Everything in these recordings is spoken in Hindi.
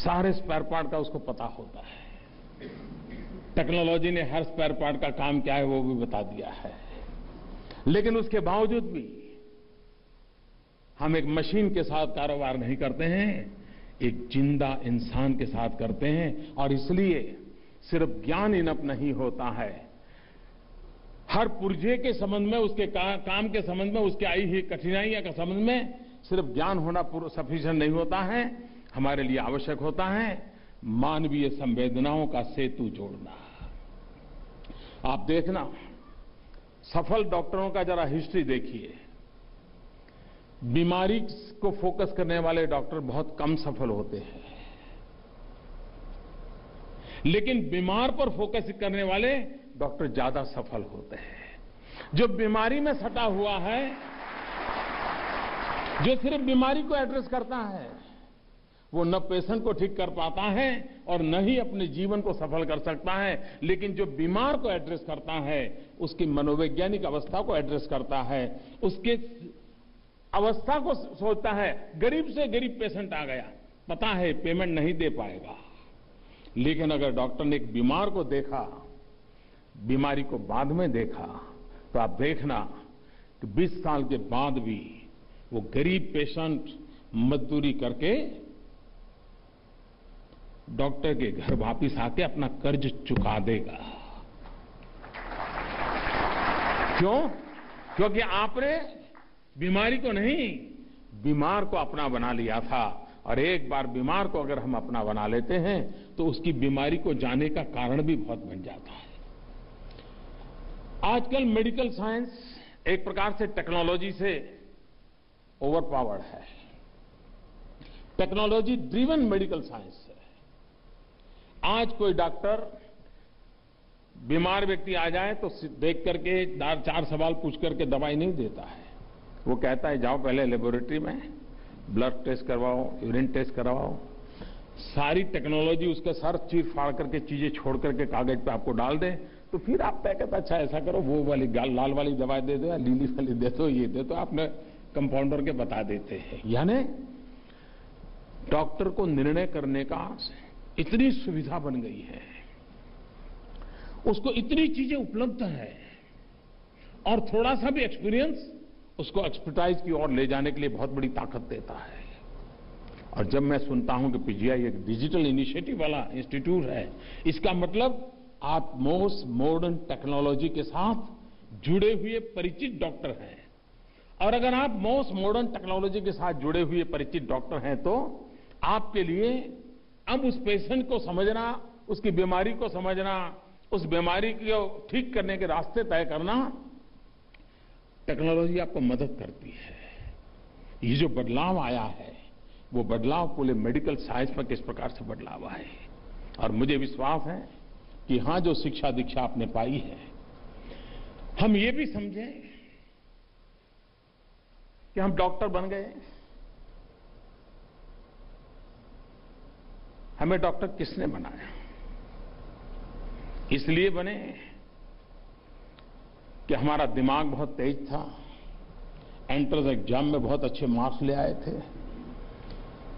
सारे स्पेयर पार्ट का उसको पता होता है। टेक्नोलॉजी ने हर स्पेयर पार्ट का काम क्या है वो भी बता दिया है। लेकिन उसके बावजूद भी हम एक मशीन के साथ कारोबार नहीं करते हैं, एक जिंदा इंसान के साथ करते हैं। और इसलिए सिर्फ ज्ञान इनफ नहीं होता है, हर पुर्जे के संबंध में, उसके काम के संबंध में, उसके आई हुई कठिनाइयों के संबंध में सिर्फ ज्ञान होना सफिशिएंट नहीं होता है। हमारे लिए आवश्यक होता है मानवीय संवेदनाओं का सेतु जोड़ना। आप देखना, सफल डॉक्टरों का जरा हिस्ट्री देखिए। बीमारी को फोकस करने वाले डॉक्टर बहुत कम सफल होते हैं, लेकिन बीमार पर फोकस करने वाले डॉक्टर ज्यादा सफल होते हैं। जो बीमारी में सटा हुआ है, जो सिर्फ बीमारी को एड्रेस करता है, वो न पेशेंट को ठीक कर पाता है और न ही अपने जीवन को सफल कर सकता है। लेकिन जो बीमार को एड्रेस करता है, उसकी मनोवैज्ञानिक अवस्था को एड्रेस करता है, उसके अवस्था को सोचता है। गरीब से गरीब पेशेंट आ गया, पता है पेमेंट नहीं दे पाएगा, लेकिन अगर डॉक्टर ने एक बीमार को देखा, बीमारी को बाद में देखा, तो आप देखना कि 20 साल के बाद भी वो गरीब पेशेंट मजदूरी करके डॉक्टर के घर वापिस आके अपना कर्ज चुका देगा। क्यों? क्योंकि आपने बीमारी को नहीं, बीमार को अपना बना लिया था। और एक बार बीमार को अगर हम अपना बना लेते हैं तो उसकी बीमारी को जाने का कारण भी बहुत बन जाता है। आजकल मेडिकल साइंस एक प्रकार से टेक्नोलॉजी से ओवरपावर्ड है। टेक्नोलॉजी ड्रिवन मेडिकल साइंस है। आज कोई डॉक्टर बीमार व्यक्ति आ जाए तो देख करके 4 सवाल पूछ करके दवाई नहीं देता है। वो कहता है जाओ पहले लेबोरेटरी में ब्लड टेस्ट करवाओ, यूरिन टेस्ट करवाओ। सारी टेक्नोलॉजी उसके सर चीर फाड़ करके चीजें छोड़ करके कागज पे आपको डाल दे, तो फिर आप तय करता अच्छा ऐसा करो, वो वाली लाल वाली दवाई दे दो या नीली वाली दे दो, ये दे दो, आपने कंपाउंडर के बता देते हैं। यानी डॉक्टर को निर्णय करने का इतनी सुविधा बन गई है, उसको इतनी चीजें उपलब्ध है, और थोड़ा सा भी एक्सपीरियंस उसको एक्सपर्टाइज की ओर ले जाने के लिए बहुत बड़ी ताकत देता है। और जब मैं सुनता हूं कि पीजीआई एक डिजिटल इनिशिएटिव वाला इंस्टीट्यूट है, इसका मतलब आप मोस्ट मॉडर्न टेक्नोलॉजी के साथ जुड़े हुए परिचित डॉक्टर हैं। और अगर आप मोस्ट मॉडर्न टेक्नोलॉजी के साथ जुड़े हुए परिचित डॉक्टर हैं, तो आपके लिए अब उस पेशेंट को समझना, उसकी बीमारी को समझना, उस बीमारी को ठीक करने के रास्ते तय करना, टेक्नोलॉजी आपको मदद करती है। ये जो बदलाव आया है, वो बदलाव पूरे मेडिकल साइंस में किस प्रकार से बदलाव आए। और मुझे विश्वास है कि हां, जो शिक्षा दीक्षा आपने पाई है, हम ये भी समझें कि हम डॉक्टर बन गए। हमें डॉक्टर किसने बनाया? इसलिए बने कि हमारा दिमाग बहुत तेज था, एंट्रेंस एग्जाम में बहुत अच्छे मार्क्स ले आए थे,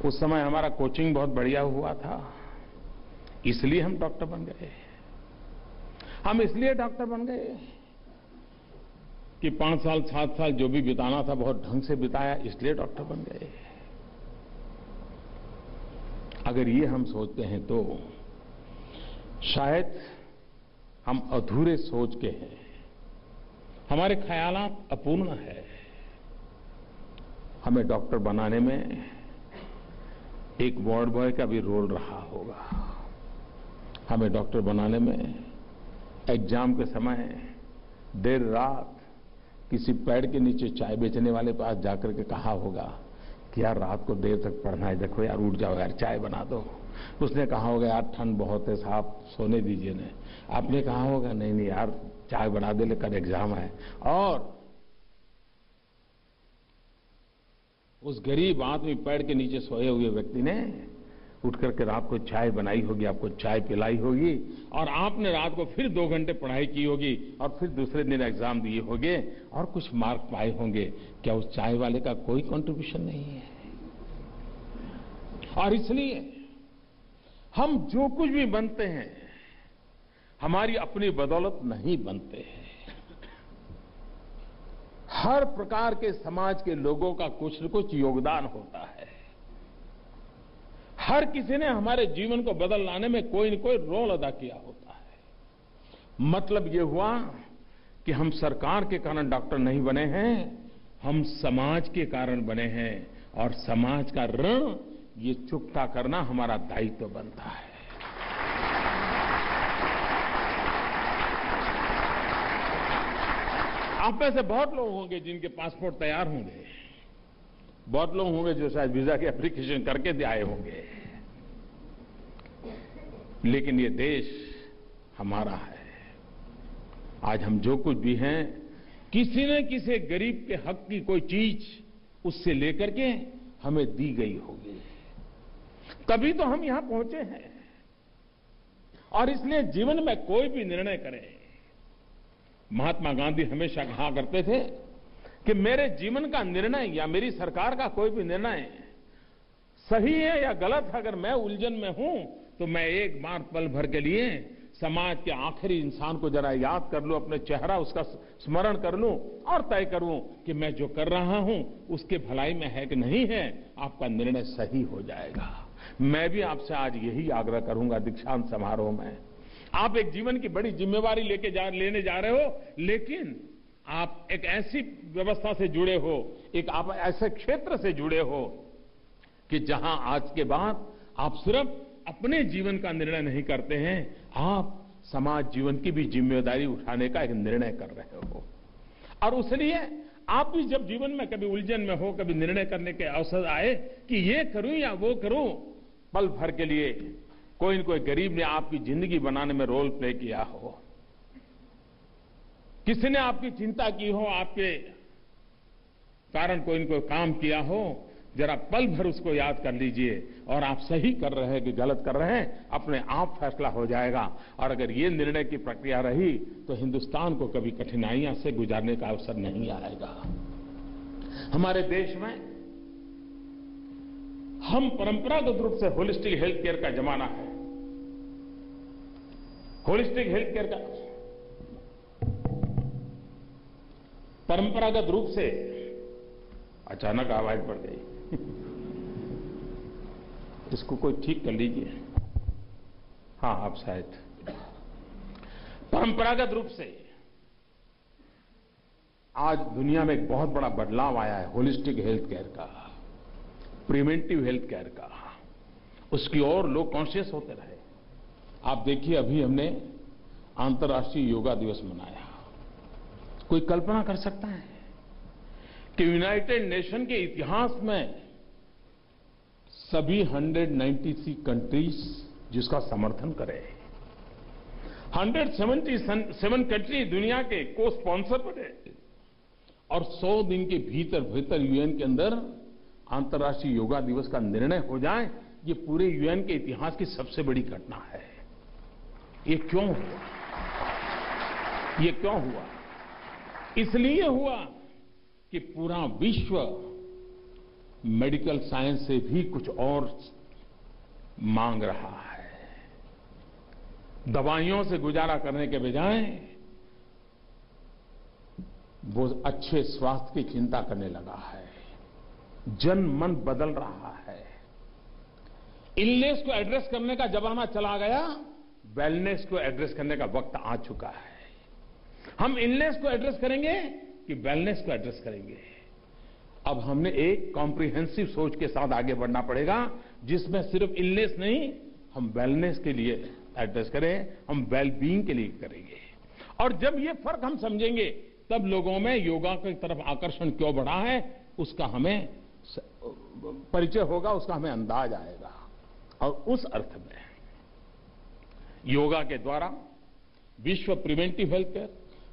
उस समय हमारा कोचिंग बहुत बढ़िया हुआ था, इसलिए हम डॉक्टर बन गए। हम इसलिए डॉक्टर बन गए कि 5 साल 7 साल जो भी बिताना था बहुत ढंग से बिताया, इसलिए डॉक्टर बन गए। अगर ये हम सोचते हैं तो शायद हम अधूरे सोच के हैं, हमारे ख्यालात अपूर्ण है। हमें डॉक्टर बनाने में एक वार्ड बॉय का भी रोल रहा होगा। हमें डॉक्टर बनाने में एग्जाम के समय देर रात किसी पेड़ के नीचे चाय बेचने वाले पास जाकर के कहा होगा कि यार रात को देर तक पढ़ना है, देखो यार उठ जाओ यार चाय बना दो। उसने कहा होगा यार ठंड बहुत है साहब सोने दीजिए ने। आपने कहा होगा नहीं नहीं यार चाय बना दे, लेकर एग्जाम है। और उस गरीब आदमी पेड़ के नीचे सोए हुए व्यक्ति ने उठ करके रात को चाय बनाई होगी, आपको चाय पिलाई होगी, और आपने रात को फिर 2 घंटे पढ़ाई की होगी और फिर दूसरे दिन एग्जाम दिए होंगे और कुछ मार्क पाए होंगे। क्या उस चाय वाले का कोई कंट्रीब्यूशन नहीं है? और इसलिए हम जो कुछ भी बनते हैं हमारी अपनी बदौलत नहीं बनते हैं। हर प्रकार के समाज के लोगों का कुछ न कुछ योगदान होता है। हर किसी ने हमारे जीवन को बदल लाने में कोई न कोई रोल अदा किया होता है। मतलब ये हुआ कि हम सरकार के कारण डॉक्टर नहीं बने हैं, हम समाज के कारण बने हैं और समाज का ऋण ये चुकता करना हमारा दायित्व बनता है। आप में से बहुत लोग होंगे जिनके पासपोर्ट तैयार होंगे, बहुत लोग होंगे जो शायद वीजा की एप्लीकेशन करके आए होंगे, लेकिन ये देश हमारा है। आज हम जो कुछ भी हैं, किसी न किसी गरीब के हक की कोई चीज उससे लेकर के हमें दी गई होगी, तभी तो हम यहां पहुंचे हैं। और इसलिए जीवन में कोई भी निर्णय करें, महात्मा गांधी हमेशा कहा करते थे कि मेरे जीवन का निर्णय या मेरी सरकार का कोई भी निर्णय सही है या गलत है, अगर मैं उलझन में हूं तो मैं एक बार पल भर के लिए समाज के आखिरी इंसान को जरा याद कर लूं, अपने चेहरा उसका स्मरण कर लूं और तय करूं कि मैं जो कर रहा हूं उसके भलाई में है कि नहीं है, आपका निर्णय सही हो जाएगा। मैं भी आपसे आज यही आग्रह करूंगा दीक्षांत समारोह में। आप एक जीवन की बड़ी जिम्मेवारी लेने जा रहे हो, लेकिन आप एक ऐसी व्यवस्था से जुड़े हो, एक आप ऐसे क्षेत्र से जुड़े हो कि जहां आज के बाद आप सिर्फ अपने जीवन का निर्णय नहीं करते हैं, आप समाज जीवन की भी जिम्मेदारी उठाने का एक निर्णय कर रहे हो। और उसलिए आप भी जब जीवन में कभी उलझन में हो, कभी निर्णय करने के अवसर आए कि ये करूं या वो करूं, पल भर के लिए कोई न कोई गरीब ने आपकी जिंदगी बनाने में रोल प्ले किया हो, किसी ने आपकी चिंता की हो, आपके कारण कोई न कोई काम किया हो, जरा पल भर उसको याद कर लीजिए और आप सही कर रहे हैं कि गलत कर रहे हैं, अपने आप फैसला हो जाएगा। और अगर ये निर्णय की प्रक्रिया रही तो हिंदुस्तान को कभी कठिनाइयां से गुजारने का अवसर नहीं आएगा। हमारे देश में हम परंपरागत रूप से होलिस्टिक हेल्थ केयर का जमाना है। होलिस्टिक हेल्थ केयर का परंपरागत रूप से, अचानक आवाज बढ़ गई, इसको कोई ठीक कर लीजिए। हाँ, आप शायद परंपरागत रूप से आज दुनिया में एक बहुत बड़ा बदलाव आया है होलिस्टिक हेल्थ केयर का, प्रिवेंटिव हेल्थ केयर का। उसकी ओर लोग कॉन्शियस होते रहे। आप देखिए, अभी हमने अंतर्राष्ट्रीय योगा दिवस मनाया। कोई कल्पना कर सकता है कि यूनाइटेड नेशन के इतिहास में सभी 193 कंट्रीज जिसका समर्थन करें, 177 कंट्री दुनिया के को स्पॉन्सर बने और 100 दिन के भीतर भीतर यूएन के अंदर अंतर्राष्ट्रीय योगा दिवस का निर्णय हो जाए, ये पूरे यूएन के इतिहास की सबसे बड़ी घटना है। ये क्यों हुआ? ये क्यों हुआ? इसलिए हुआ कि पूरा विश्व मेडिकल साइंस से भी कुछ और मांग रहा है। दवाइयों से गुजारा करने के बजाय वो अच्छे स्वास्थ्य की चिंता करने लगा है। जन मन बदल रहा है। इलनेस को एड्रेस करने का जमाना चला गया, वेलनेस को एड्रेस करने का वक्त आ चुका है। हम इलनेस को एड्रेस करेंगे कि वेलनेस को एड्रेस करेंगे? अब हमने एक कॉम्प्रिहेंसिव सोच के साथ आगे बढ़ना पड़ेगा, जिसमें सिर्फ इलनेस नहीं, हम वेलनेस के लिए एड्रेस करें, हम वेलबीइंग के लिए करेंगे। और जब ये फर्क हम समझेंगे, तब लोगों में योगा की तरफ आकर्षण क्यों बढ़ा है उसका हमें परिचय होगा, उसका हमें अंदाज आएगा। और उस अर्थ में योगा के द्वारा विश्व preventive health care,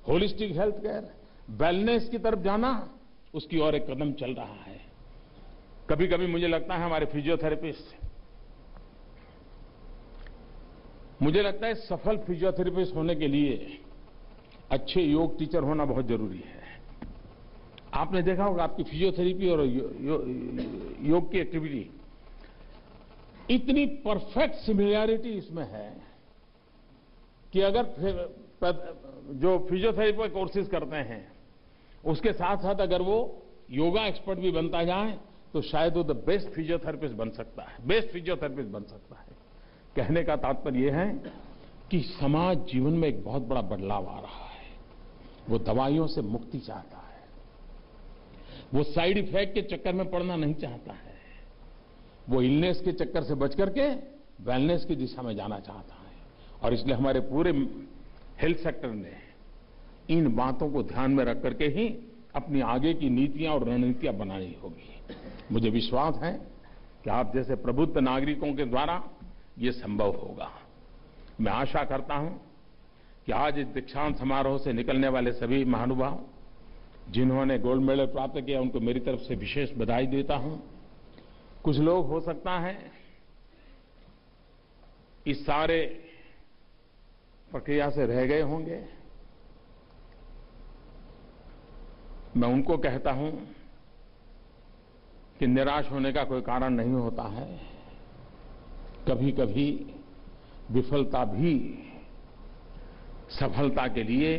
holistic health care, wellness की तरफ जाना, उसकी ओर एक कदम चल रहा है। कभी कभी मुझे लगता है हमारे फिजियोथेरेपिस्ट, मुझे लगता है सफल फिजियोथेरेपिस्ट होने के लिए अच्छे योग टीचर होना बहुत जरूरी है। आपने देखा होगा आपकी फिजियोथेरेपी और योग की एक्टिविटी इतनी परफेक्ट सिमिलैरिटी इसमें है कि अगर जो फिजियोथेरेपी कोर्सेज करते हैं उसके साथ साथ अगर वो योगा एक्सपर्ट भी बनता जाए तो शायद वो द बेस्ट फिजियोथेरेपिस्ट बन सकता है, बेस्ट फिजियोथेरेपिस्ट बन सकता है। कहने का तात्पर्य यह है कि समाज जीवन में एक बहुत बड़ा बदलाव आ रहा है। वो दवाइयों से मुक्ति चाहता है, वो साइड इफेक्ट के चक्कर में पड़ना नहीं चाहता है, वो इलनेस के चक्कर से बच करके वेलनेस की दिशा में जाना चाहता है। और इसलिए हमारे पूरे हेल्थ सेक्टर ने इन बातों को ध्यान में रख करके ही अपनी आगे की नीतियां और रणनीतियां बनानी होगी। मुझे विश्वास है कि आप जैसे प्रबुद्ध नागरिकों के द्वारा ये संभव होगा। मैं आशा करता हूं कि आज इस दीक्षांत समारोह से निकलने वाले सभी महानुभाव जिन्होंने गोल्ड मेडल प्राप्त किया उनको मेरी तरफ से विशेष बधाई देता हूं। कुछ लोग हो सकता है इस सारे प्रक्रिया से रह गए होंगे। मैं उनको कहता हूं कि निराश होने का कोई कारण नहीं होता है। कभी कभी विफलता भी सफलता के लिए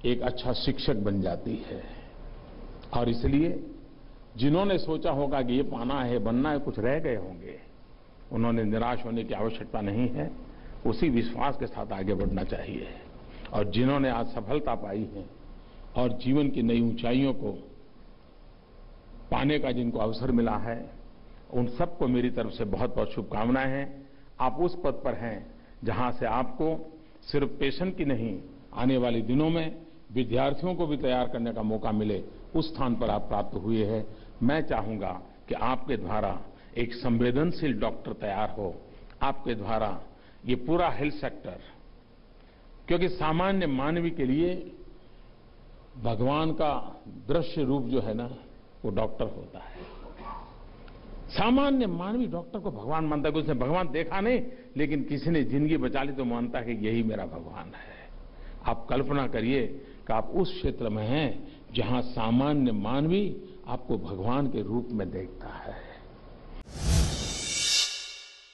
एक अच्छा शिक्षक बन जाती है। और इसलिए जिन्होंने सोचा होगा कि ये पाना है, बनना है, कुछ रह गए होंगे, उन्होंने निराश होने की आवश्यकता नहीं है। उसी विश्वास के साथ आगे बढ़ना चाहिए। और जिन्होंने आज सफलता पाई है और जीवन की नई ऊंचाइयों को पाने का जिनको अवसर मिला है, उन सबको मेरी तरफ से बहुत बहुत शुभकामनाएं हैं। आप उस पद पर हैं जहां से आपको सिर्फ पेशेंट की नहीं, आने वाले दिनों में विद्यार्थियों को भी तैयार करने का मौका मिले, उस स्थान पर आप प्राप्त हुए हैं। मैं चाहूंगा कि आपके द्वारा एक संवेदनशील डॉक्टर तैयार हो, आपके द्वारा ये पूरा हेल्थ सेक्टर, क्योंकि सामान्य मानवी के लिए भगवान का दृश्य रूप जो है ना, वो डॉक्टर होता है। सामान्य मानवी डॉक्टर को भगवान मानता है। उसने भगवान देखा नहीं, लेकिन किसी ने जिंदगी बचा ली तो मानता है कि यही मेरा भगवान है। आप कल्पना करिए कि आप उस क्षेत्र में हैं जहां सामान्य मानवी आपको भगवान के रूप में देखता है।